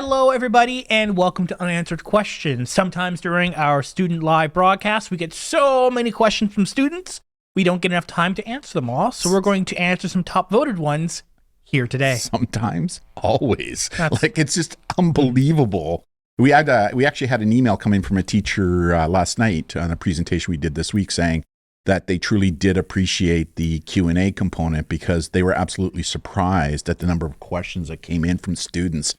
Hello, everybody, and welcome to Unanswered Questions. Sometimes during our student live broadcast, we get so many questions from students, we don't get enough time to answer them all, so we're going to answer some top voted ones here today. Sometimes, always. It's just unbelievable. We actually had an email come in from a teacher last night on a presentation we did this week saying that they truly did appreciate the Q&A component because they were absolutely surprised at the number of questions that came in from students.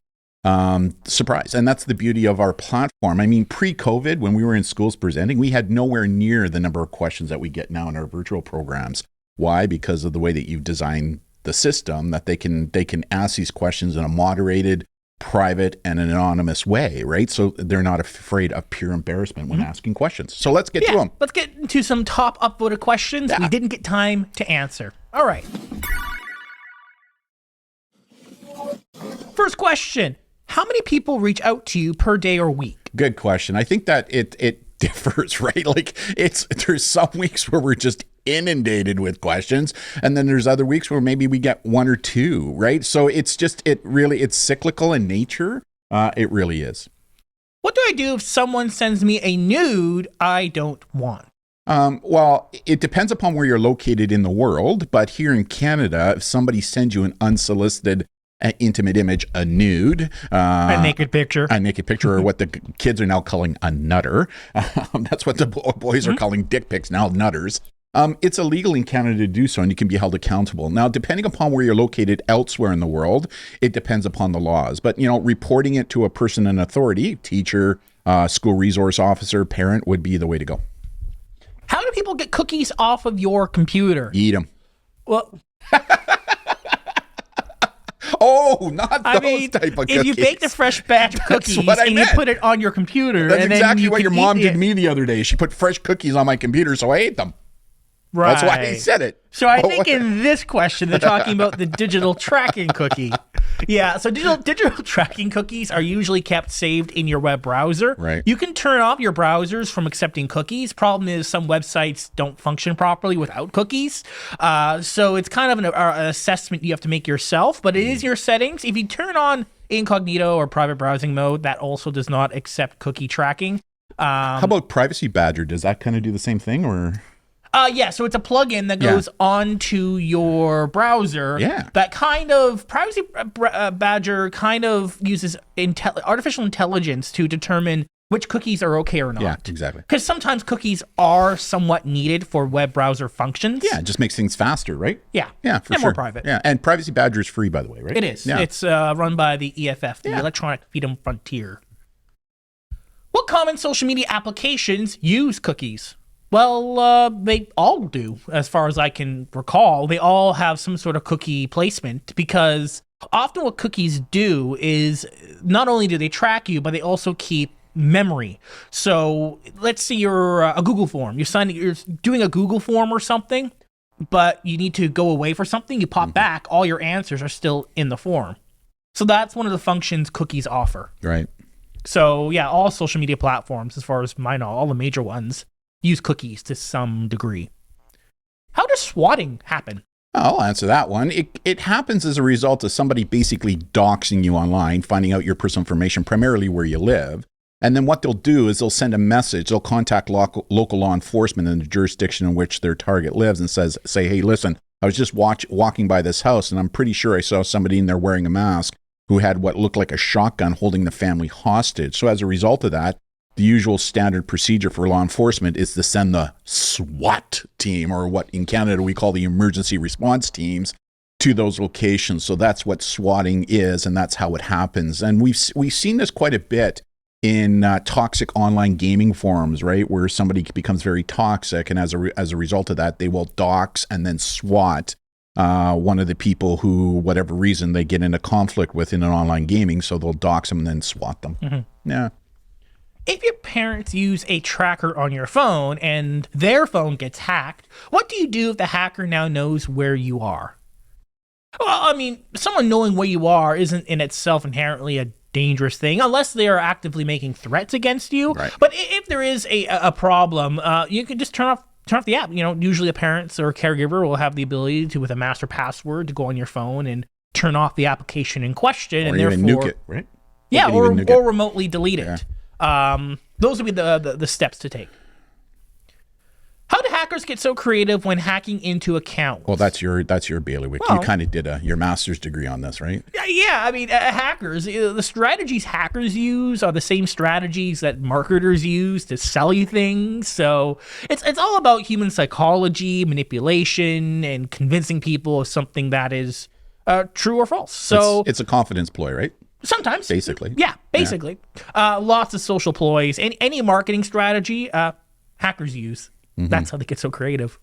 Surprise. And that's the beauty of our platform. I mean, pre-COVID, when we were in schools presenting, we had nowhere near the number of questions that we get now in our virtual programs. Why? Because of the way that you've designed the system, that they can ask these questions in a moderated, private, and an anonymous way, right? So they're not afraid of pure embarrassment when asking questions. So let's get to them. Let's get into some top upvoted questions we didn't get time to answer. All right. First question. How many people reach out to you per day or week? Good question. I think that it differs, right? There's some weeks where we're just inundated with questions, and then there's other weeks where maybe we get one or two, right? So it's cyclical in nature. It really is. What do I do if someone sends me a nude I don't want? Well, it depends upon where you're located in the world, but here in Canada, if somebody sends you an unsolicited intimate image, a nude, a naked picture, or what the kids are now calling a nutter. That's what the boys are calling dick pics now, nutters. It's illegal in Canada to do so, and you can be held accountable. Now, depending upon where you're located elsewhere in the world, it depends upon the laws. But, reporting it to a person in authority, teacher, school resource officer, parent would be the way to go. How do people get cookies off of your computer? Eat them. Well... Oh, not those type of cookies. If you bake the fresh batch of cookies and you put it on your computer. That's and exactly then what your mom did me the other day. She put fresh cookies on my computer, so I ate them. Right. That's why I said it. So I think in this question, they're talking about the digital tracking cookie. Yeah, so digital tracking cookies are usually kept saved in your web browser. Right. You can turn off your browsers from accepting cookies. Problem is some websites don't function properly without cookies. So it's kind of an assessment you have to make yourself, but it is your settings. If you turn on incognito or private browsing mode, that also does not accept cookie tracking. How about Privacy Badger? Does that kind of do the same thing, or... Yeah, so it's a plugin that goes onto your browser. Yeah. That kind of Privacy Badger kind of uses artificial intelligence to determine which cookies are okay or not. Yeah, exactly. Because sometimes cookies are somewhat needed for web browser functions. Yeah, it just makes things faster, right? Yeah. Yeah, for sure. More private. Yeah, and Privacy Badger is free, by the way, right? It is. Yeah. It's run by the EFF, the Electronic Freedom Frontier. What common social media applications use cookies? Well, they all do, as far as I can recall. They all have some sort of cookie placement because often what cookies do is not only do they track you, but they also keep memory. So let's say you're a Google form. You're doing a Google form or something, but you need to go away for something. You pop back, all your answers are still in the form. So that's one of the functions cookies offer. Right. So yeah, all social media platforms, as far as I know, all the major ones, use cookies to some degree. How does swatting happen? I'll answer that one. It happens as a result of somebody basically doxing you online, finding out your personal information, primarily where you live. And then what they'll do is they'll send a message. They'll contact local law enforcement in the jurisdiction in which their target lives and say, hey, listen, I was just walking by this house and I'm pretty sure I saw somebody in there wearing a mask who had what looked like a shotgun holding the family hostage. So as a result of that, the usual standard procedure for law enforcement is to send the SWAT team, or what in Canada we call the emergency response teams, to those locations. So that's what swatting is, and that's how it happens. And we've seen this quite a bit in toxic online gaming forums, right, where somebody becomes very toxic, and as a result of that, they will dox and then SWAT one of the people who, whatever reason, they get into conflict with in an online gaming. So they'll dox them and then SWAT them. Mm-hmm. Yeah. If your parents use a tracker on your phone and their phone gets hacked, what do you do if the hacker now knows where you are? Well, I mean, someone knowing where you are isn't in itself inherently a dangerous thing, unless they are actively making threats against you. Right. But if there is a problem, you can just turn off the app. Usually the parents or caregiver will have the ability to, with a master password, to go on your phone and turn off the application in question. Or and even therefore nuke it, right? Yeah, It or even get- remotely delete it. Those would be the steps to take. How do hackers get so creative when hacking into accounts? Well, that's your bailiwick. Well, you kind of did your master's degree on this, right? Yeah, I mean, hackers, the strategies hackers use are the same strategies that marketers use to sell you things. So it's all about human psychology, manipulation, and convincing people of something that is true or false. So It's a confidence ploy, right? sometimes. Basically. Yeah, basically. Lots of social ploys. Any marketing strategy hackers use. That's how they get so creative.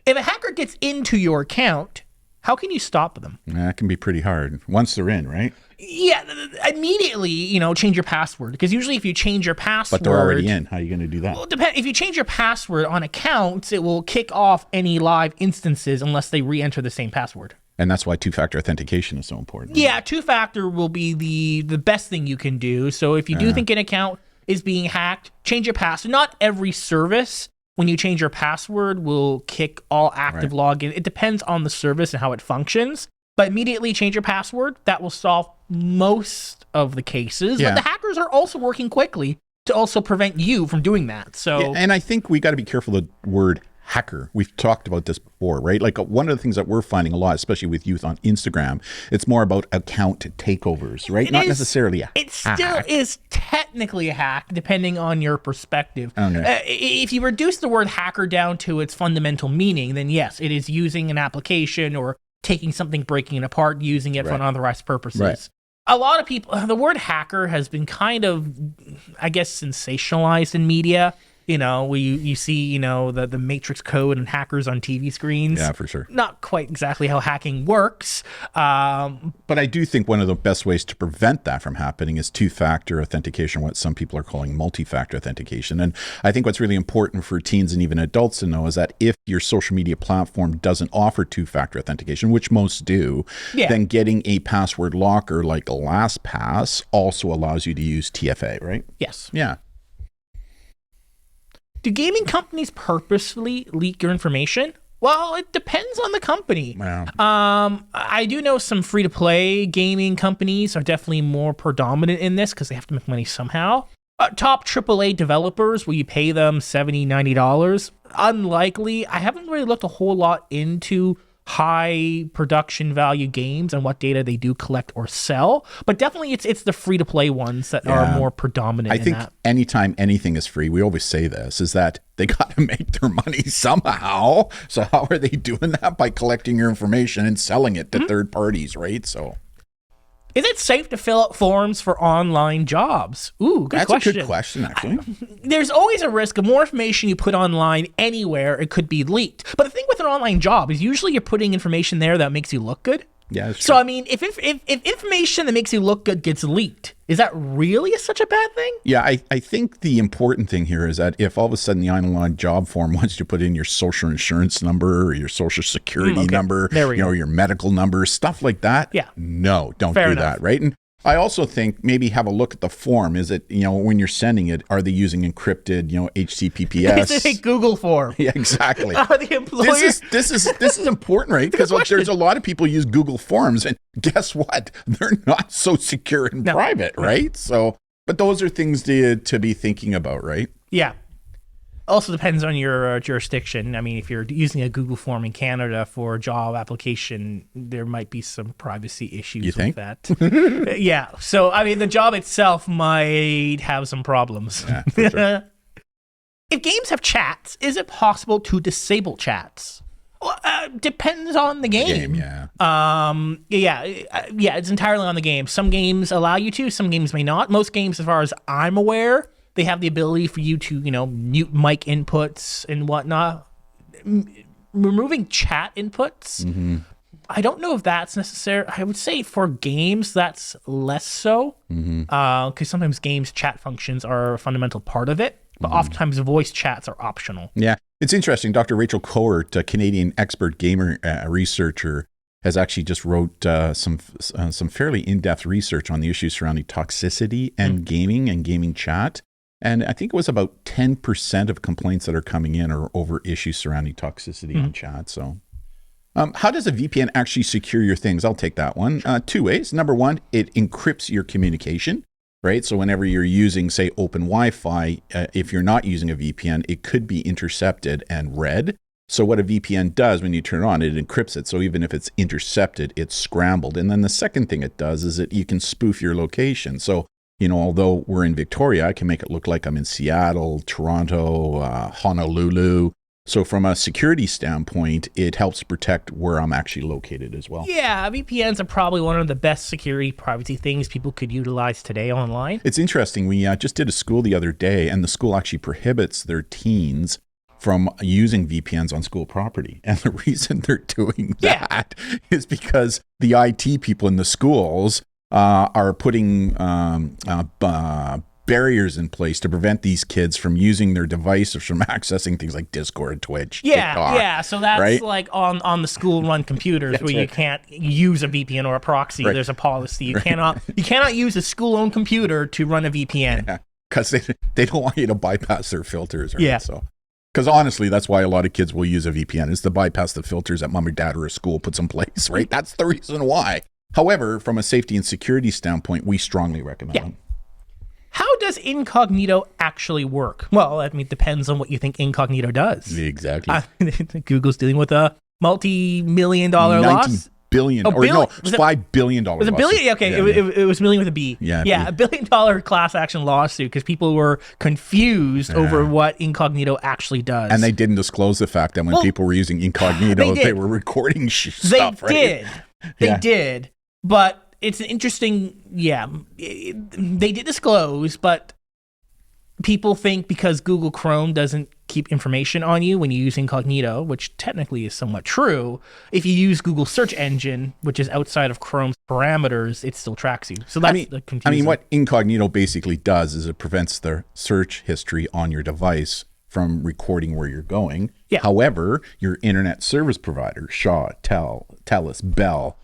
If a hacker gets into your account, how can you stop them? That can be pretty hard once they're in, right? Yeah, immediately, change your password. Because usually if you change your password... But they're already in. How are you going to do that? Well, if you change your password on accounts, it will kick off any live instances unless they re-enter the same password. And that's why two-factor authentication is so important. Yeah, two-factor will be the best thing you can do. So if you do think an account is being hacked, change your password. Not every service, when you change your password, will kick all active login. It depends on the service and how it functions. But immediately change your password. That will solve most of the cases. Yeah. But the hackers are also working quickly to also prevent you from doing that. So Yeah, and I think we got to be careful of the word hacker. We've talked about this before, right? Like one of the things that we're finding a lot, especially with youth on Instagram, it's more about account takeovers, right? Not necessarily a It hack. still is technically a hack, depending on your perspective. Okay. If you reduce the word hacker down to its fundamental meaning, then yes, it is using an application or taking something, breaking it apart, using it for unauthorized purposes. Right. A lot of people, the word hacker has been kind of, I guess, sensationalized in media. You see, the Matrix code and hackers on TV screens. Yeah, for sure. Not quite exactly how hacking works. But I do think one of the best ways to prevent that from happening is two-factor authentication, what some people are calling multi-factor authentication. And I think what's really important for teens and even adults to know is that if your social media platform doesn't offer two-factor authentication, which most do, then getting a password locker like LastPass also allows you to use TFA, right? Yes. Yeah. Do gaming companies purposefully leak your information? Well, it depends on the company. Wow. I do know some free-to-play gaming companies are definitely more predominant in this because they have to make money somehow. Top AAA developers, will you pay them $70, $90? Unlikely. I haven't really looked a whole lot into high production value games and what data they do collect or sell, but definitely it's the free-to-play ones that are more predominant. I think anytime anything is free, we always say this, is that they got to make their money somehow. So how are they doing that? By collecting your information and selling it to third parties, right? So is it safe to fill out forms for online jobs? Ooh, good question. That's a good question, actually. There's always a risk of more information you put online anywhere, it could be leaked. But the thing with an online job is usually you're putting information there that makes you look good. Yeah, that's so true. I mean, if information that makes you look good gets leaked, is that really such a bad thing? Yeah, I think the important thing here is that if all of a sudden the online job form wants you to put in your social insurance number or your social security number, your medical number, stuff like that. Yeah. No, don't Fair do enough. that, right? And I also think maybe have a look at the form. Is it, when you're sending it, are they using encrypted, HTTPS? Is it a Google form? Yeah, exactly. Are the employers? This is important, right? Because there's a lot of people use Google Forms, and guess what? They're not so secure and private, right? So, but those are things to be thinking about, right? Yeah. Also depends on your jurisdiction. I mean, if you're using a Google form in Canada for a job application, there might be some privacy issues with that. Yeah. So, I mean, the job itself might have some problems. Yeah, for sure. If games have chats, is it possible to disable chats? Well, depends on the game. It's entirely on the game. Some games allow you to, some games may not. Most games, as far as I'm aware, they have the ability for you to, mute mic inputs and whatnot. Removing chat inputs, I don't know if that's necessary. I would say for games, that's less so. Because sometimes games chat functions are a fundamental part of it. But oftentimes voice chats are optional. Yeah. It's interesting. Dr. Rachel Cohort, a Canadian expert gamer researcher, has actually just wrote some fairly in-depth research on the issues surrounding toxicity and gaming chat. And I think it was about 10% of complaints that are coming in are over issues surrounding toxicity on chat. So How does a VPN actually secure your things? I'll take that one. Two ways. Number one, it encrypts your communication, right? So whenever you're using, say, open Wi-Fi, if you're not using a VPN, it could be intercepted and read. So what a VPN does when you turn it on, it encrypts it. So even if it's intercepted, it's scrambled. And then the second thing it does is that you can spoof your location. So, although we're in Victoria, I can make it look like I'm in Seattle, Toronto, Honolulu. So from a security standpoint, it helps protect where I'm actually located as well. Yeah, VPNs are probably one of the best security privacy things people could utilize today online. It's interesting. We just did a school the other day, and the school actually prohibits their teens from using VPNs on school property. And the reason they're doing that is because the IT people in the schools are putting barriers in place to prevent these kids from using their devices, from accessing things like Discord, Twitch, TikTok. Yeah. So that's right? like on the school-run computers where you can't use a VPN or a proxy. Right. There's a policy. You cannot use a school-owned computer to run a VPN. Because they don't want you to bypass their filters. Right? Yeah. So, because honestly, that's why a lot of kids will use a VPN, is to bypass the filters that mom or dad or a school puts in place, right? That's the reason why. However, from a safety and security standpoint, we strongly recommend them. How does incognito actually work? Well, I mean, it depends on what you think incognito does. Exactly. Google's dealing with a multi-million-dollar loss. Billion, or billion? No, it's $5 billion. Was it billion? Okay, it was million with a B. Yeah, $1 billion class action lawsuit because people were confused over what incognito actually does. And they didn't disclose the fact that when people were using incognito, they were recording stuff, right? They did. But it's an interesting, they did disclose, but people think because Google Chrome doesn't keep information on you when you use incognito, which technically is somewhat true, if you use Google search engine, which is outside of Chrome's parameters, it still tracks you. So that's the confusing. I mean, what incognito basically does is it prevents the search history on your device from recording where you're going. Yeah. However, your internet service provider, Shaw, TELUS, Bell,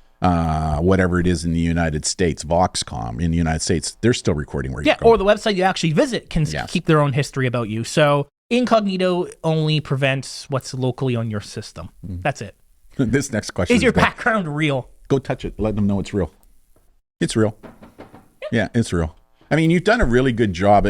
whatever it is in the United States, Voxcom in the United States, they're still recording where you're going. Or the website you actually visit can keep their own history about you. So incognito only prevents what's locally on your system. That's it. This next question is your background real? Go touch it. Let them know it's real. It's real. Yeah, it's real. I mean, you've done a really good job.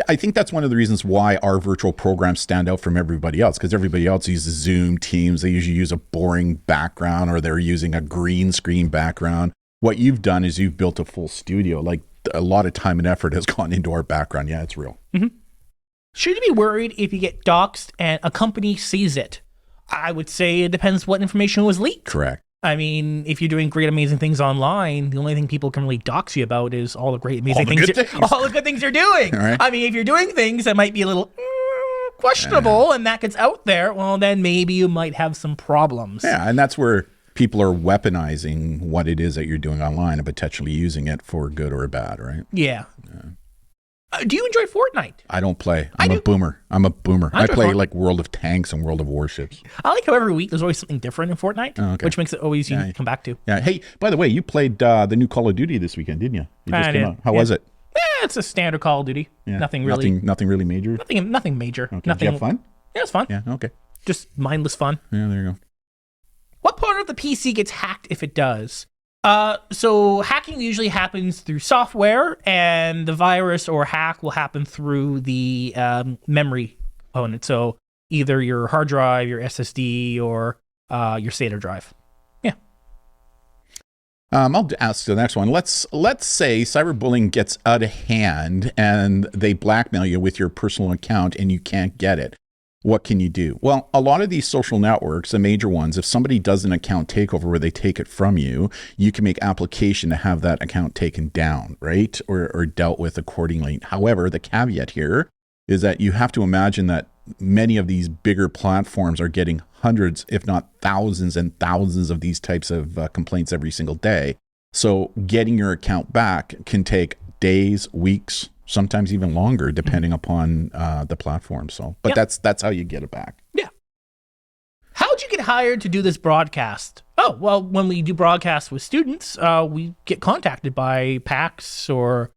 I think that's one of the reasons why our virtual programs stand out from everybody else, because everybody else uses Zoom, Teams. They usually use a boring background, or they're using a green screen background. What you've done is you've built a full studio. Like, a lot of time and effort has gone into our background. Yeah, it's real. Mm-hmm. Should you be worried if you get doxxed and a company sees it? I would say it depends what information was leaked. Correct. I mean, if you're doing great, amazing things online, the only thing people can really dox you about is all the great, amazing all the good things you're doing. Right. I mean, if you're doing things that might be a little questionable and that gets out there, well, then maybe you might have some problems. Yeah, and that's where people are weaponizing what it is that you're doing online and potentially using it for good or bad, right? Yeah. Do you enjoy Fortnite? I don't play. I'm a boomer. I play like World of Tanks and World of Warships. I like how every week there's always something different in Fortnite, which makes it always easy to come back to. Yeah. Hey, by the way, you played the new Call of Duty this weekend, didn't you? I did. How was it? Yeah, it's a standard Call of Duty. Yeah. Nothing really major? Nothing major. Okay. Did you have fun? Yeah, it was fun. Yeah, okay. Just mindless fun. Yeah, there you go. What part of the PC gets hacked if it does? So hacking usually happens through software, and the virus or hack will happen through the memory component. So either your hard drive, your SSD, or your SATA drive. Yeah. I'll ask the next one. Let's say cyberbullying gets out of hand and they blackmail you with your personal account and you can't get it. What can you do? Well, a lot of these social networks, the major ones, if somebody does an account takeover where they take it from you, you can make application to have that account taken down, right? Or dealt with accordingly. However, the caveat here is that you have to imagine that many of these bigger platforms are getting hundreds, if not thousands and thousands of these types of complaints every single day. So getting your account back can take days, weeks, sometimes even longer, depending upon the platform. So, but that's how you get it back. Yeah. How'd you get hired to do this broadcast? Oh, well, when we do broadcasts with students, we get contacted by PACs or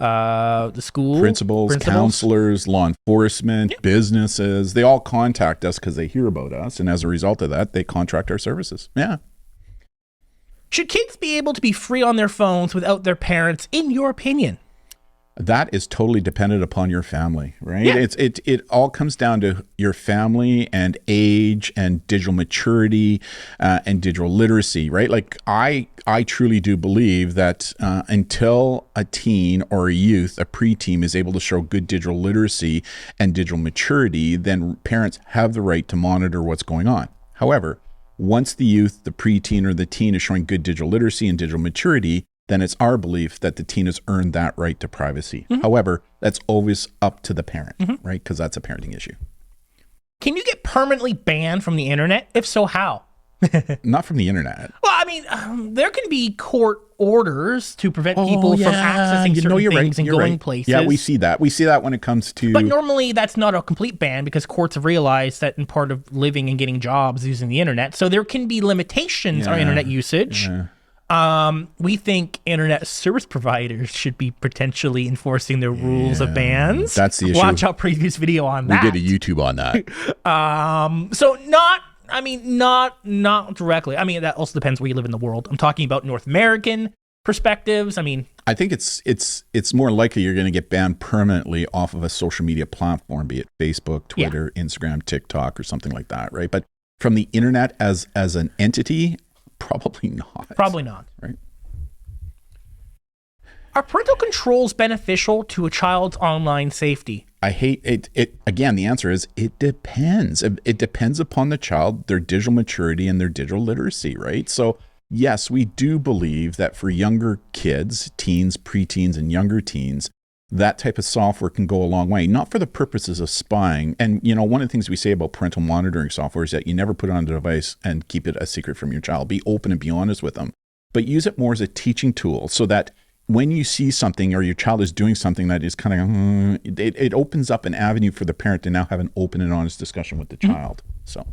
the school, principals, counselors, law enforcement, businesses, they all contact us because they hear about us. And as a result of that, they contract our services. Yeah. Should kids be able to be free on their phones without their parents, in your opinion? That is totally dependent upon your family, right? Yeah. It all comes down to your family and age and digital maturity and digital literacy, right? Like I truly do believe that until a teen or a youth, a preteen is able to show good digital literacy and digital maturity, then parents have the right to monitor what's going on. However, once the youth, the preteen or the teen is showing good digital literacy and digital maturity, then it's our belief that the teen has earned that right to privacy. However, that's always up to the parent, right? Because that's a parenting issue. Can you get permanently banned from the internet? If so, how? Not from the internet. Well, I mean, there can be court orders to prevent people from accessing certain things and going places. Yeah, we see that. We see that when it comes to... But normally that's not a complete ban because courts have realized that in part of living and getting jobs using the internet. So there can be limitations on internet usage. We think internet service providers should be potentially enforcing their rules of bans. That's the issue. Watch our previous video on that. We did a YouTube on that. So not directly. I mean, that also depends where you live in the world. I'm talking about North American perspectives. I mean, I think it's more likely you're going to get banned permanently off of a social media platform, be it Facebook, Twitter, Instagram, TikTok, or something like that, right? But from the internet as an entity, probably not. Probably not. Right. Are parental controls beneficial to a child's online safety? I hate it. Again, the answer is it depends. It depends upon the child, their digital maturity and their digital literacy, right? So yes, we do believe that for younger kids, teens, preteens, and younger teens, that type of software can go a long way, not for the purposes of spying. And, you know, one of the things we say about parental monitoring software is that you never put it on the device and keep it a secret from your child. Be open and be honest with them, but use it more as a teaching tool so that when you see something or your child is doing something that is kind of, it opens up an avenue for the parent to now have an open and honest discussion with the child. So,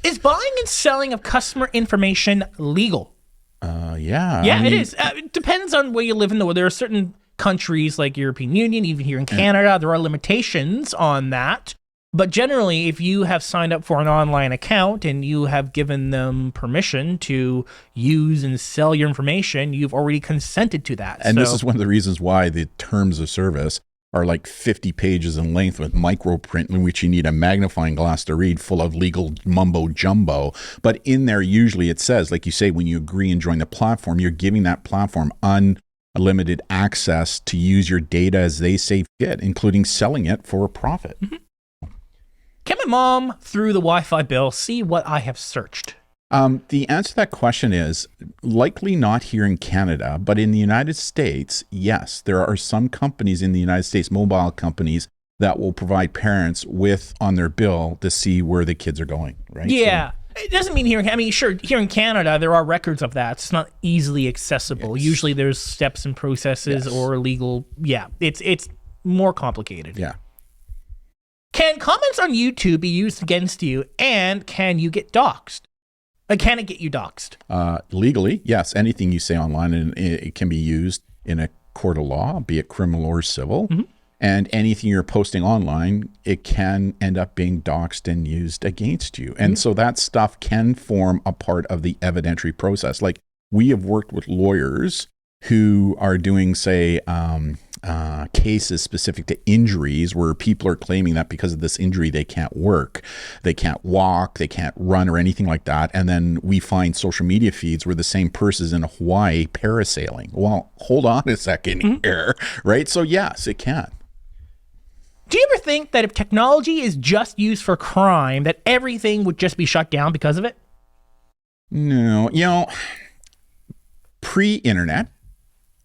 is buying and selling of customer information legal? Yeah. Yeah, it is. It depends on where you live in the world. There are certain countries like European Union, even here in Canada, there are limitations on that. But generally, if you have signed up for an online account and you have given them permission to use and sell your information, you've already consented to that. And this is one of the reasons why the terms of service are like 50 pages in length with micro print in which you need a magnifying glass to read, full of legal mumbo jumbo. But in there, usually it says, like you say, when you agree and join the platform, you're giving that platform unlimited access to use your data as they see fit, including selling it for a profit. Can my mom, through the Wi-Fi bill, see what I have searched? The answer to that question is likely not here in Canada, but in the United States, yes, there are some companies in the United States, mobile companies, that will provide parents with on their bill to see where the kids are going, right? Yeah. So, it doesn't mean here, I mean, sure, here in Canada, there are records of that. It's not easily accessible. Yes. Usually there's steps and processes or legal. Yeah, it's more complicated. Yeah. Can comments on YouTube be used against you, and can you get doxxed? Can it get you doxxed? Legally, yes. Anything you say online, and it can be used in a court of law, be it criminal or civil. And anything you're posting online, it can end up being doxxed and used against you. And so that stuff can form a part of the evidentiary process. Like, we have worked with lawyers who are doing, say, cases specific to injuries where people are claiming that because of this injury, they can't work, they can't walk, they can't run or anything like that. And then we find social media feeds where the same person is in Hawaii parasailing. Well, hold on a second here, right? So yes, it can. Do you ever think that if technology is just used for crime, that everything would just be shut down because of it? No, you know, pre-internet,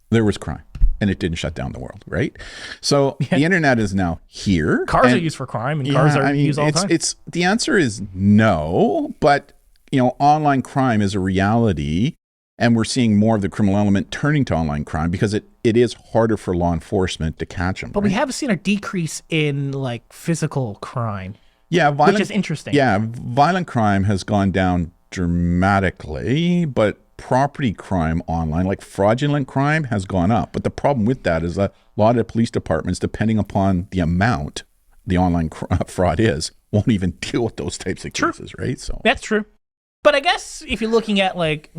there was crime. And it didn't shut down the world, right? So the internet is now here. Cars are used for crime, and cars are used all the time. The answer is no, but you know, online crime is a reality, and we're seeing more of the criminal element turning to online crime because it is harder for law enforcement to catch them. But we have seen a decrease in like physical crime. Yeah, which is interesting. Yeah, violent crime has gone down dramatically, but property crime online, like fraudulent crime, has gone up. But the problem with that is that a lot of police departments, depending upon the amount the online fraud is, won't even deal with those types of cases, right? So that's true. But I guess if you're looking at like,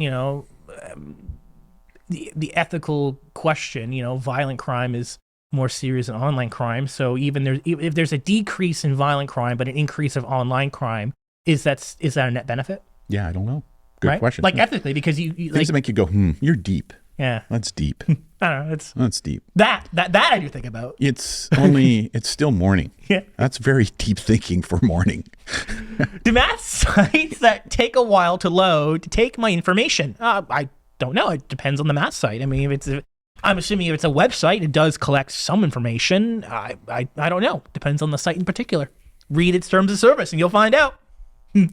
the ethical question, violent crime is more serious than online crime. So even if there's a decrease in violent crime but an increase of online crime, is that a net benefit? Yeah, I don't know. Good question. Like ethically, because you things like, that make you go, you're deep. Yeah, that's deep. I don't know. That's deep. That I do think about. It's still morning. Yeah, that's very deep thinking for morning. Do math sites that take a while to load take my information? I don't know. It depends on the math site. I mean, I'm assuming if it's a website, it does collect some information. I don't know. Depends on the site in particular. Read its terms of service and you'll find out. Is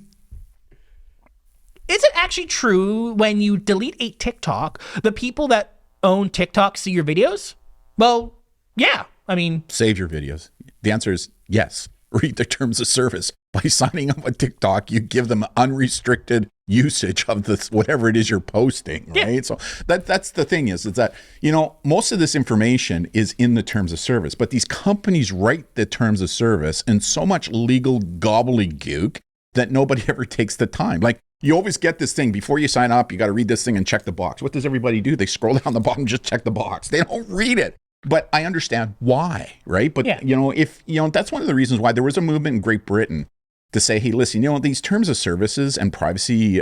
it actually true when you delete a TikTok, the people that own TikTok see your videos? Well, yeah. I mean, save your videos. The answer is yes. Read the terms of service. By signing up with TikTok, you give them unrestricted usage of this, whatever it is you're posting, right? Yeah. So that's the thing is that, most of this information is in the terms of service, but these companies write the terms of service in so much legal gobbledygook that nobody ever takes the time. Like, you always get this thing before you sign up, you got to read this thing and check the box. What does everybody do? They scroll down the bottom, just check the box. They don't read it. But I understand why, right? But, that's one of the reasons why there was a movement in Great Britain to say, hey, listen, these terms of services and privacy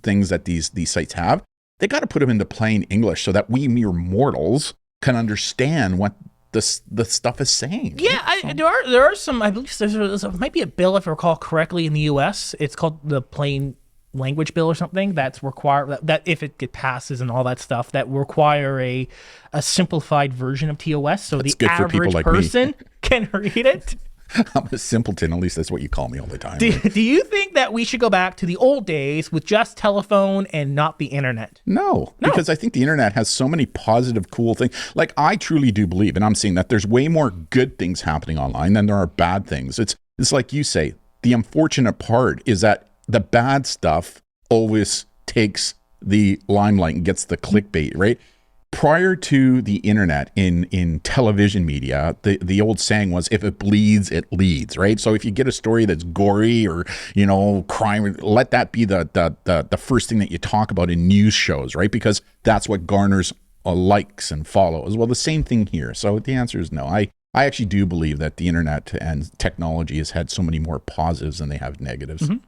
things that these sites have, they got to put them into plain English so that we mere mortals can understand what the stuff is saying. Yeah, there are some, I believe there might be a bill, if I recall correctly, in the U.S. It's called the Plain Language Bill or something that's required, that if it passes and all that stuff, that require a simplified version of TOS so that's the average person can read it. I'm a simpleton, at least that's what you call me all the time. Do you think that we should go back to the old days with just telephone and not the internet? No, because I think the internet has so many positive, cool things. Like, I truly do believe, and I'm seeing that there's way more good things happening online than there are bad things. It's like you say, the unfortunate part is that the bad stuff always takes the limelight and gets the clickbait, right? Prior to the internet in television media, the old saying was, if it bleeds, it leads, right? So if you get a story that's gory or, crime, let that be the first thing that you talk about in news shows, right? Because that's what garners likes and follows. Well, the same thing here. So the answer is no. I actually do believe that the internet and technology has had so many more positives than they have negatives. Mm-hmm.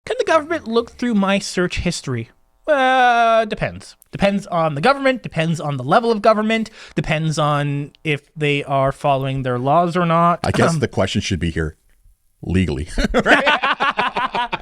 Can the government look through my search history? Depends. Depends on the government, depends on the level of government, depends on if they are following their laws or not. I guess the question should be here, legally. I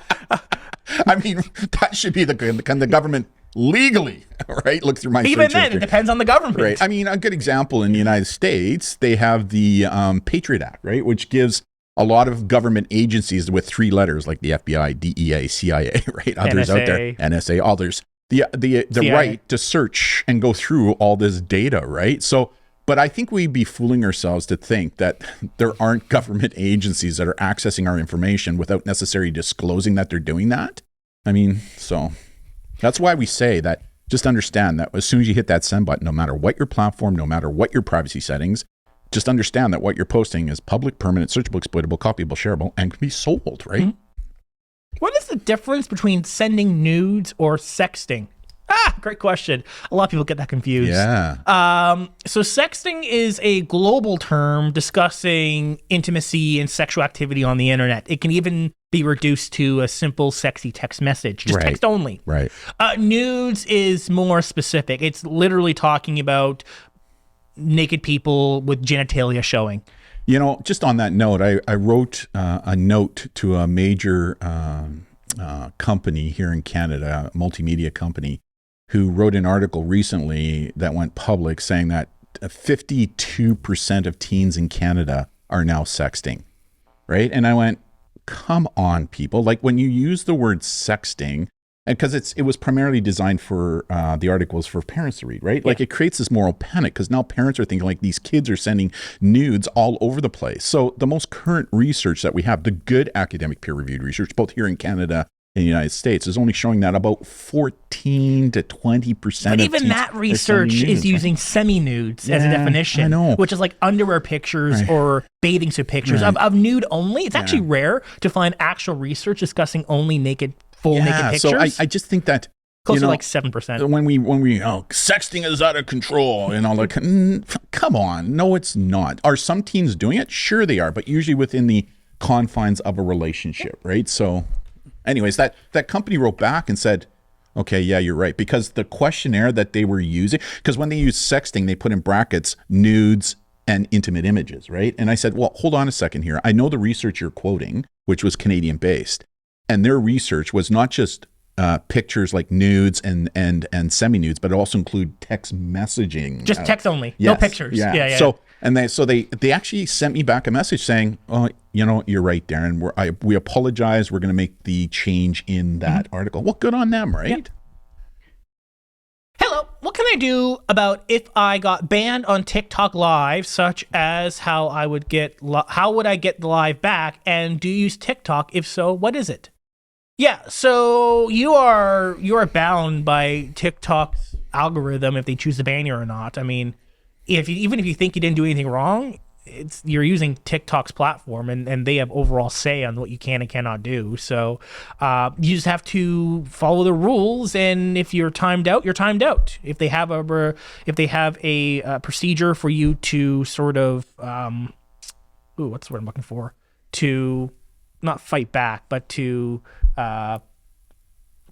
mean, that should be can the government legally, right, look through my search history? Even then, it depends on the government. Right. I mean, a good example in the United States, they have the Patriot Act, right, which gives a lot of government agencies with 3 letters like the FBI, DEA, CIA, right? Others NSA. Out there, NSA, others. The right to search and go through all this data, right? So, but I think we'd be fooling ourselves to think that there aren't government agencies that are accessing our information without necessarily disclosing that they're doing that. I mean, so that's why we say that just understand that as soon as you hit that send button, no matter what your platform, no matter what your privacy settings, just understand that what you're posting is public, permanent, searchable, exploitable, copyable, shareable, and can be sold, right? Mm-hmm. What is the difference between sending nudes or sexting? Great question. A lot of people get that confused. Yeah. So sexting is a global term discussing intimacy and sexual activity on the internet. It can even be reduced to a simple sexy text message, just text only. Right. Nudes is more specific. It's literally talking about naked people with genitalia showing. Just on that note, I wrote a note to a major company here in Canada, a multimedia company, who wrote an article recently that went public saying that 52% of teens in Canada are now sexting, right? And I went, come on, people. Like, when you use the word sexting, and because it was primarily designed for the articles for parents to read, right? Like, it creates this moral panic because now parents are thinking like these kids are sending nudes all over the place. So the most current research that we have, the good academic peer-reviewed research, both here in Canada in the United States is only showing that about 14 to 20%. But even that research is using semi-nudes as a definition, I know. which is like underwear pictures or bathing suit pictures of nude only. It's actually rare to find actual research discussing only naked, naked pictures. So I just think that close to like 7%. When we sexting is out of control and all that, come on, no, it's not. Are some teens doing it? Sure, they are, but usually within the confines of a relationship, right? So. Anyways, that company wrote back and said, okay, yeah, you're right. Because the questionnaire that they were using, because when they use sexting, they put in brackets nudes and intimate images, right? And I said, well, hold on a second here. I know the research you're quoting, which was Canadian based, and their research was not just pictures like nudes and semi-nudes, but it also include text messaging. Just text only, no pictures. Yeah. So they actually sent me back a message saying, oh, you're right, Darren. We apologize. We're going to make the change in that article. Well, good on them, right? Yep. Hello, what can I do about if I got banned on TikTok Live, such as how would I get the live back? And do you use TikTok? If so, what is it? Yeah, so you are bound by TikTok's algorithm if they choose to ban you or not. I mean, even if you think you didn't do anything wrong, you're using TikTok's platform, and they have overall say on what you can and cannot do. So you just have to follow the rules, and if you're timed out, you're timed out. If they have a procedure for you to sort of what's the word I'm looking for? To not fight back, but to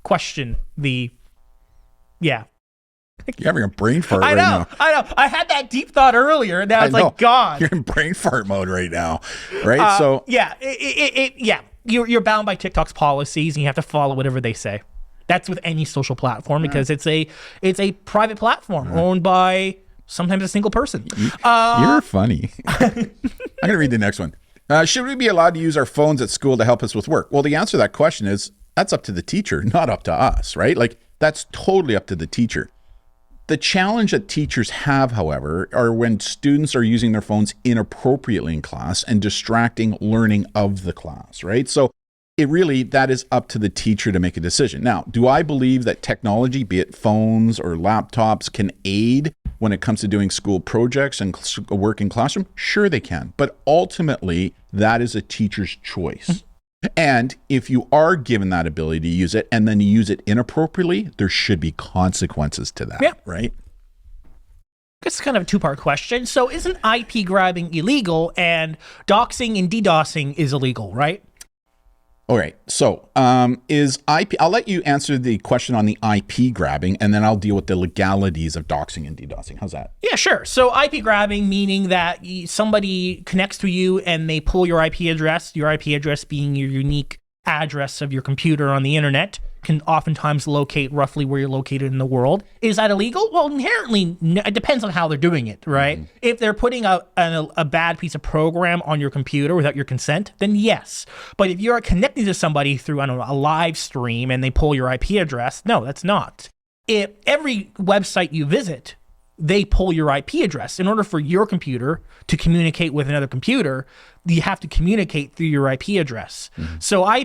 question the You're having a brain fart I know. I had that deep thought earlier, and now it's like gone. You're in brain fart mode right now, right? So you're bound by TikTok's policies, and you have to follow whatever they say. That's with any social platform because it's a private platform owned by sometimes a single person. You're funny. I'm gonna read the next one. Should we be allowed to use our phones at school to help us with work? Well, the answer to that question is that's up to the teacher, not up to us, right? Like that's totally up to the teacher. The challenge that teachers have, however, are when students are using their phones inappropriately in class and distracting learning of the class, right? So that is up to the teacher to make a decision. Now, do I believe that technology, be it phones or laptops, can aid when it comes to doing school projects and work in classroom? Sure they can, but ultimately that is a teacher's choice. And if you are given that ability to use it and then you use it inappropriately, there should be consequences to that, right? It's kind of a two-part question. So isn't IP grabbing illegal and doxing and DDoSing is illegal, right? All right. So is IP, I'll let you answer the question on the IP grabbing, and then I'll deal with the legalities of doxing and DDoSing. How's that? Yeah, sure. So IP grabbing, meaning that somebody connects to you and they pull your IP address being your unique address of your computer on the internet, can oftentimes locate roughly where you're located in the world. Is that illegal? Well, inherently, it depends on how they're doing it, right? If they're putting a bad piece of program on your computer without your consent, then yes. But if you're connecting to somebody through, a live stream and they pull your IP address, no, that's not. If every website you visit, they pull your IP address. In order for your computer to communicate with another computer, you have to communicate through your IP address. So I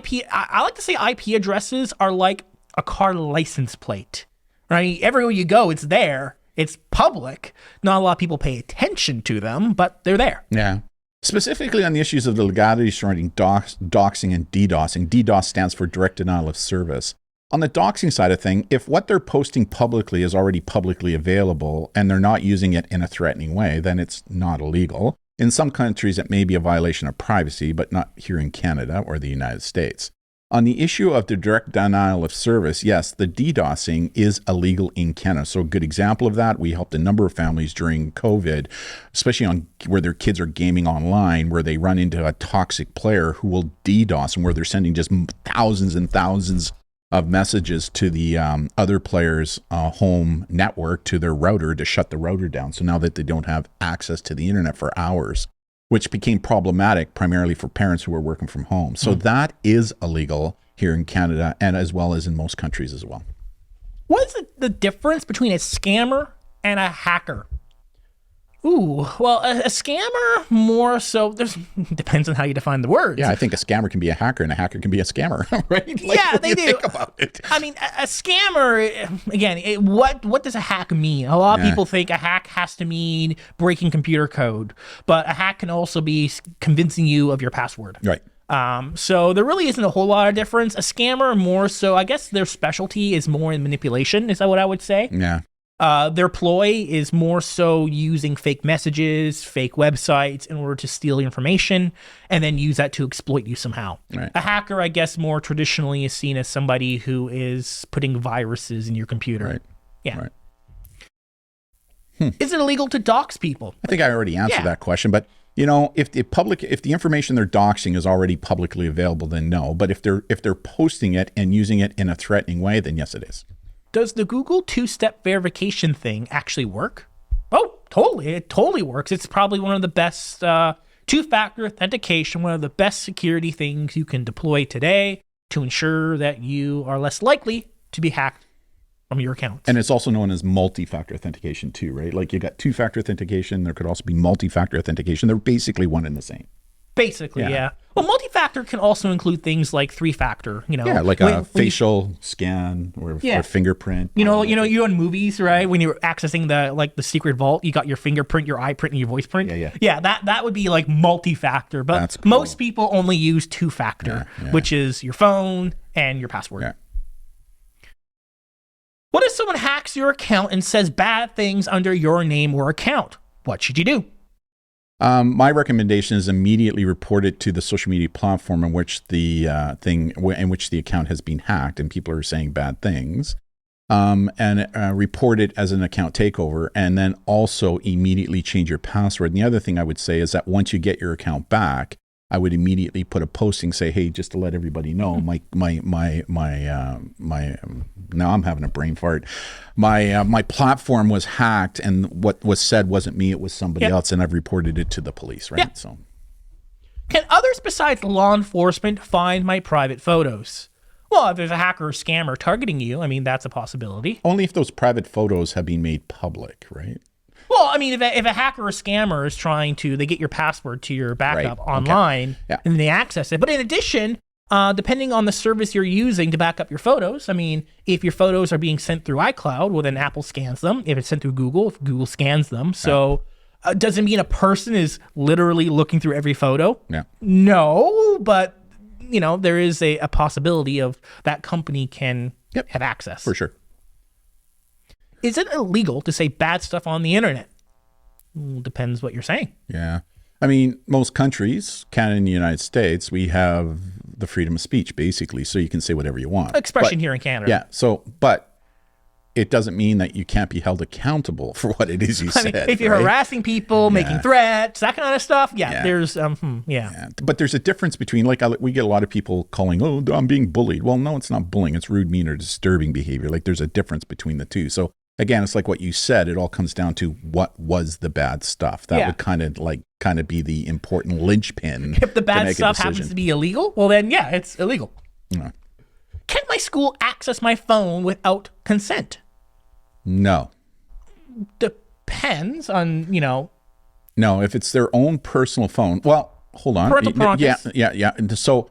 like to say IP addresses are like a car license plate, right? Everywhere you go, it's there. It's public. Not a lot of people pay attention to them, but they're there. Yeah. Specifically on the issues of the legalities surrounding doxing and DDoSing. DDoS stands for direct denial of service. On the doxing side of thing, if what they're posting publicly is already publicly available and they're not using it in a threatening way, then it's not illegal. In some countries, it may be a violation of privacy, but not here in Canada or the United States. On the issue of the direct denial of service, yes, the DDoSing is illegal in Canada. So a good example of that, we helped a number of families during COVID, especially on where their kids are gaming online, where they run into a toxic player who will DDoS and where they're sending just thousands and thousands of messages to the other player's home network, to their router, to shut the router down. So now that they don't have access to the internet for hours, which became problematic primarily for parents who were working from home. So that is illegal here in Canada and as well as in most countries as well. What is the difference between a scammer and a hacker? Ooh, well, a scammer more so. There's depends on how you define the words. Yeah, I think a scammer can be a hacker and a hacker can be a scammer, right? Like, Yeah, they do. Think about it. I mean, a scammer. Again, what does a hack mean? A lot of people think a hack has to mean breaking computer code, but a hack can also be convincing you of your password. Right. So there really isn't a whole lot of difference. A scammer more so. I guess their specialty is more in manipulation. Is that what I would say? Yeah. Their ploy is more so using fake messages, fake websites in order to steal information and then use that to exploit you somehow. Right. A hacker, I guess, more traditionally is seen as somebody who is putting viruses in your computer. Right. Yeah. Right. Is it illegal to dox people? I think I already answered that question, but you know, if the information they're doxing is already publicly available, then no. But if they're posting it and using it in a threatening way, then yes, it is. Does the Google two-step verification thing actually work? Oh, totally. It totally works. It's probably one of the best two-factor authentication, one of the best security things you can deploy today to ensure that you are less likely to be hacked from your account. And it's also known as multi-factor authentication too, right? Like you got two-factor authentication. There could also be multi-factor authentication. They're basically one and the same. Basically, yeah. Well, multi-factor can also include things like three-factor, you know. Yeah, like a facial scan or fingerprint. You know, you're in movies, right? When you're accessing the secret vault, you got your fingerprint, your eye print, and your voice print. Yeah, that would be like multi-factor. But that's cool. Most people only use two-factor, which is your phone and your password. Yeah. What if someone hacks your account and says bad things under your name or account? What should you do? My recommendation is immediately report it to the social media platform in which the account has been hacked and people are saying bad things, and report it as an account takeover, and then also immediately change your password. And the other thing I would say is that once you get your account back, I would immediately put a posting, say, hey, just to let everybody know, now I'm having a brain fart. My platform was hacked, and what was said wasn't me, it was somebody else, and I've reported it to the police, right? Yeah. So, can others besides law enforcement find my private photos? Well, if there's a hacker or scammer targeting you, I mean, that's a possibility. Only if those private photos have been made public, right? Well, I mean, if a hacker or scammer is they get your password to your backup online, and they access it. But in addition, depending on the service you're using to back up your photos, I mean, if your photos are being sent through iCloud, well, then Apple scans them. If it's sent through Google, if Google scans them. So does it mean a person is literally looking through every photo? Yeah. No, but, you know, there is a possibility of that company can have access. For sure. Is it illegal to say bad stuff on the internet? Depends what you're saying. Yeah. I mean, most countries, Canada and the United States, we have the freedom of speech, basically, so you can say whatever you want. Expression here in Canada. Yeah. So, but it doesn't mean that you can't be held accountable for what it is you said. If you're harassing people, making threats, that kind of stuff, there's, But there's a difference between, like, we get a lot of people calling, oh, I'm being bullied. Well, no, it's not bullying. It's rude, mean, or disturbing behavior. Like, there's a difference between the two. So, again, it's like what you said. It all comes down to what was the bad stuff. That would kind of be the important linchpin. If the bad stuff happens to be illegal, well, then, it's illegal. Yeah. Can my school access my phone without consent? No. Depends on, No, if it's their own personal phone. Well, hold on. Parental prerogative. Yeah. And so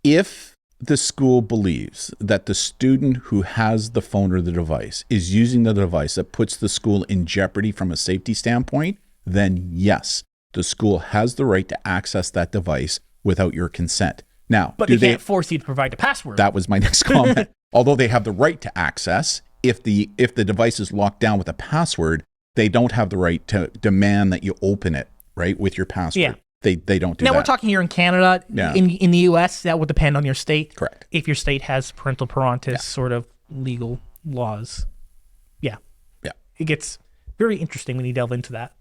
if the school believes that the student who has the phone or the device is using the device that puts the school in jeopardy from a safety standpoint, then yes, the school has the right to access that device without your consent. Now, but they can't force you to provide a password. That was my next comment. Although they have the right to access, if the device is locked down with a password, they don't have the right to demand that you open it, right, with your password. Yeah. They don't do that. Now, we're talking here in Canada. Yeah. In the U.S., that would depend on your state. Correct. If your state has parental parentis sort of legal laws. Yeah. It gets very interesting when you delve into that.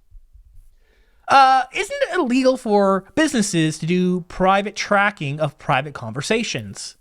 Isn't it illegal for businesses to do private tracking of private conversations?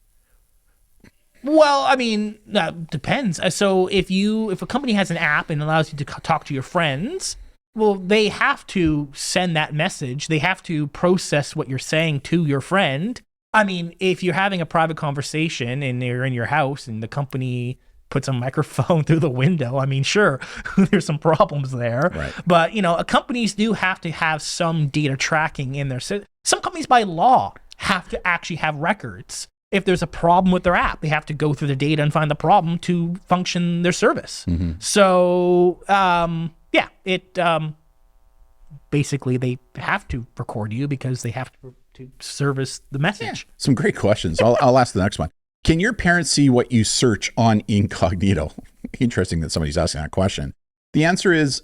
Well, I mean, that depends. So if a company has an app and allows you to talk to your friends, well, they have to send that message. They have to process what you're saying to your friend. I mean, if you're having a private conversation and you're in your house and the company puts a microphone through the window. I mean, sure, there's some problems there, Right. but companies do have to have some data tracking in their. Some companies by law have to actually have records. If there's a problem with their app, they have to go through the data and find the problem to function their service. So, basically they have to record you because they have to service the message. Some great questions. I'll ask the next one. Can your parents see what you search on incognito? Interesting that somebody's asking that question. The answer is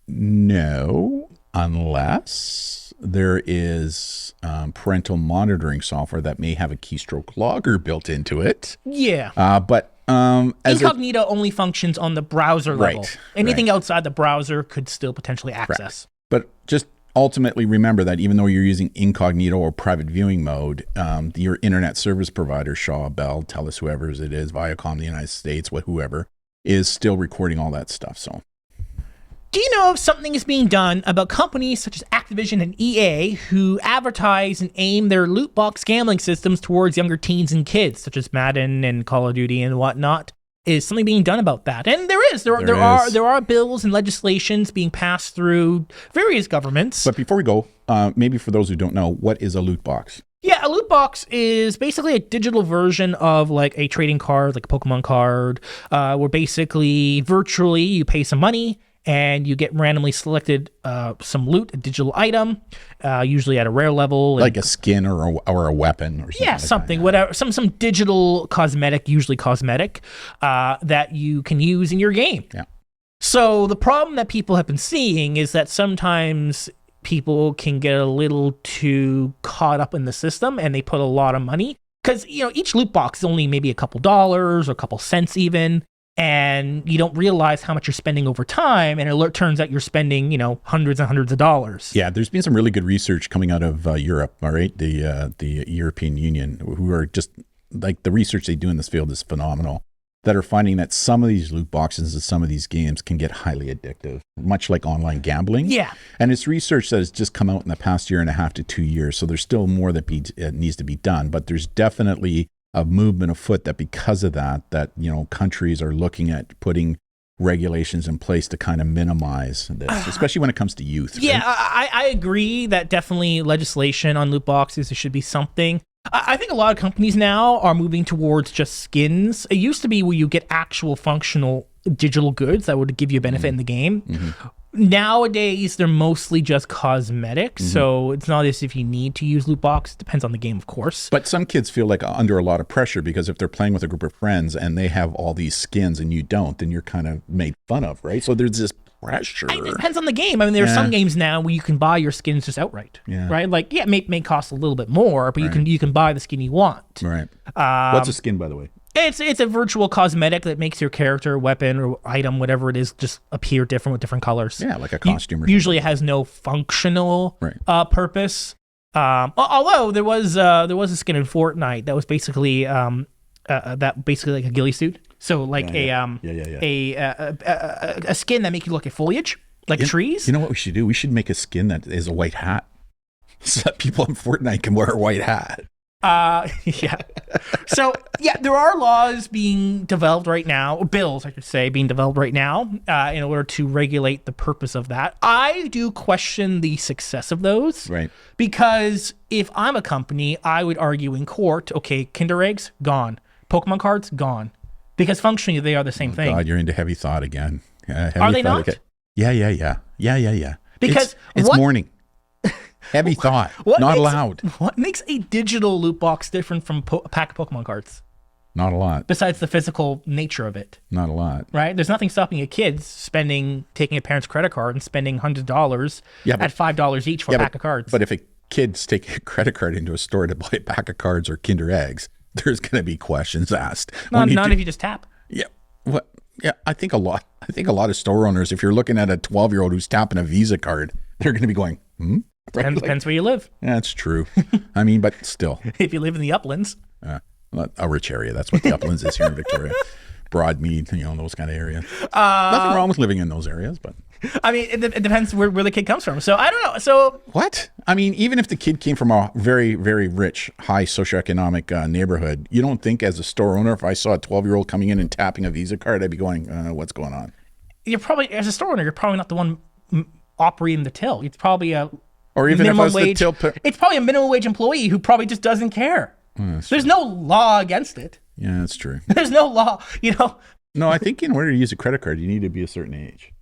no, unless there is parental monitoring software that may have a keystroke logger built into it. Yeah. But as incognito only functions on the browser level. Right, Anything outside the browser could still potentially access. But just ultimately remember that even though you're using incognito or private viewing mode, your internet service provider, Shaw, Bell, TELUS, whoever it is, Viacom, the United States, whoever, is still recording all that stuff. So, do you know if something is being done about companies such as Activision and EA who advertise and aim their loot box gambling systems towards younger teens and kids, such as Madden and Call of Duty and whatnot? Is something being done about that? And there are bills and legislations being passed through various governments. But before we go, maybe for those who don't know, what is a loot box? Yeah, a loot box is basically a digital version of like a trading card, like a Pokemon card, where basically virtually you pay some money and you get randomly selected some loot, a digital item, usually at a rare level. Like a skin or a weapon or something. Yeah, something, whatever. Some digital cosmetic, usually cosmetic, that you can use in your game. Yeah. So the problem that people have been seeing is that sometimes people can get a little too caught up in the system and they put a lot of money. Because, each loot box is only maybe a couple dollars or a couple cents even. And you don't realize how much you're spending over time. And it turns out you're spending, hundreds and hundreds of dollars. Yeah, there's been some really good research coming out of Europe, all right? The European Union, who are just, like, the research they do in this field is phenomenal, that are finding that some of these loot boxes and some of these games can get highly addictive, much like online gambling. Yeah. And it's research that has just come out in the past year and a half to 2 years. So there's still more that needs to be done. But there's definitely a movement afoot that because of that, countries are looking at putting regulations in place to kind of minimize this, especially when it comes to youth. Yeah, right? I agree that definitely legislation on loot boxes, there should be something. I think a lot of companies now are moving towards just skins. It used to be where you get actual functional digital goods that would give you a benefit in the game. Mm-hmm. Nowadays, they're mostly just cosmetics, so it's not as if you need to use loot box. It depends on the game, of course. But some kids feel like under a lot of pressure because if they're playing with a group of friends and they have all these skins and you don't, then you're kind of made fun of, right? So there's this pressure. It depends on the game. I mean, there are some games now where you can buy your skins just outright, right? Like, it may cost a little bit more, but you can buy the skin you want. Right. What's a skin, by the way? It's a virtual cosmetic that makes your character, weapon, or item, whatever it is, just appear different with different colors. Yeah, like a costume or something. Usually it has no functional purpose. Although there was a skin in Fortnite that was basically like a ghillie suit. So like a skin that makes you look at foliage, like trees. You know what we should do? We should make a skin that is a white hat, so that people in Fortnite can wear a white hat. So there are laws being developed right now, or bills I should say being developed right now, in order to regulate the purpose of that. I do question the success of those, right? Because if I'm a company, I would argue in court, okay, Kinder eggs gone, Pokemon cards gone, because functionally they are the same thing. God, you're into heavy thought again. Are they not? Yeah. Because it's morning. Heavy thought. Not allowed. What makes a digital loot box different from a pack of Pokemon cards? Not a lot. Besides the physical nature of it. Not a lot. Right? There's nothing stopping a kid taking a parent's credit card and spending $100 at $5 each for a pack of cards. But if a kid's taking a credit card into a store to buy a pack of cards or Kinder eggs, there's going to be questions asked. Not if you just tap. Yeah. What? Yeah, I think a lot of store owners, if you're looking at a 12-year-old who's tapping a Visa card, they're going to be going, Right? Depends where you live. Yeah, that's true. I mean, but still. If you live in the uplands. A rich area. That's what the uplands is here in Victoria. Broadmead, those kind of areas. Nothing wrong with living in those areas, but I mean, it depends where the kid comes from. So I don't know. So What? I mean, even if the kid came from a very, very rich, high socioeconomic neighborhood, you don't think as a store owner, if I saw a 12-year-old coming in and tapping a Visa card, I'd be going, what's going on? you're probably, as a store owner, you're probably not the one operating the till. It's probably a Or even if I minimum was wage. the till... It's probably a minimum wage employee who probably just doesn't care. There's no law against it. Yeah, that's true. There's no law, you know. No, I think in order to use a credit card, you need to be a certain age.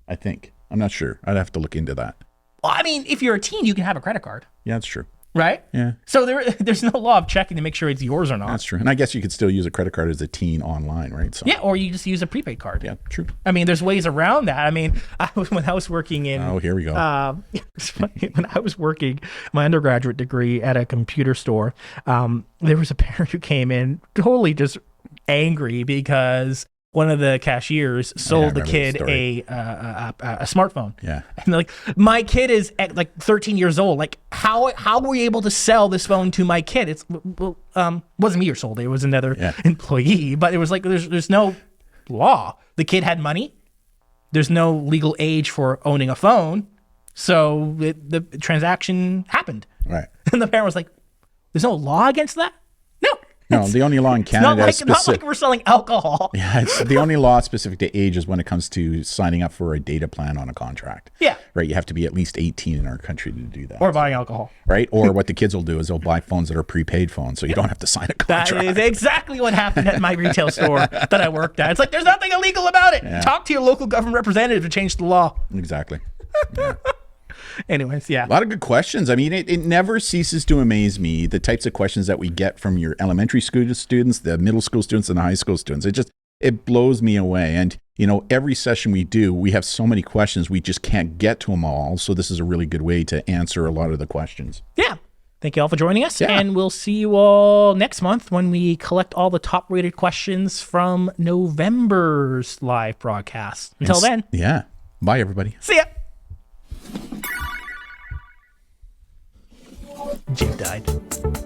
I think. I'm not sure. I'd have to look into that. Well, I mean, if you're a teen, you can have a credit card, Yeah, that's true. right? Yeah, So there's no law of checking to make sure it's yours or not. that's true. And I guess you could still use a credit card as a teen online, right? So, Yeah, or you just use a prepaid card. yeah, true. I mean, there's ways around that. I mean, when I was working in, Oh, here we go. it's funny, when I was working my undergraduate degree at a computer store, there was a parent who came in totally just angry because one of the cashiers sold the remember kid the a smartphone. Yeah. And they're like, my kid is at like 13 years old. Like, how were we able to sell this phone to my kid? It's wasn't me who sold it. It was another employee. But it was like there's no law. The kid had money. There's no legal age for owning a phone. So the transaction happened. Right. And the parent was like, there's no law against that? No, the only law in Canada Not is like specific. we're selling alcohol. Yeah, it's the only law specific to age is when it comes to signing up for a data plan on a contract. Yeah. Right. You have to be at least 18 in our country to do that. Or buying alcohol. Right. Or what the kids will do is they'll buy phones that are prepaid phones, so you don't have to sign a That contract. is exactly what happened at my retail store that I worked at. It's like, there's nothing illegal about it. Yeah. Talk to your local government representative to change the law. Exactly. Anyways, yeah. A lot of good questions. I mean, it never ceases to amaze me, the types of questions that we get from your elementary school students, the middle school students, and the high school students. It blows me away. And, you know, every session we do, we have so many questions, we just can't get to them all. So this is a really good way to answer a lot of the questions. Yeah. Thank you all for joining us. Yeah. And we'll see you all next month when we collect all the top rated questions from November's live broadcast. Until then, Yeah. Bye, everybody. see ya. Jim died.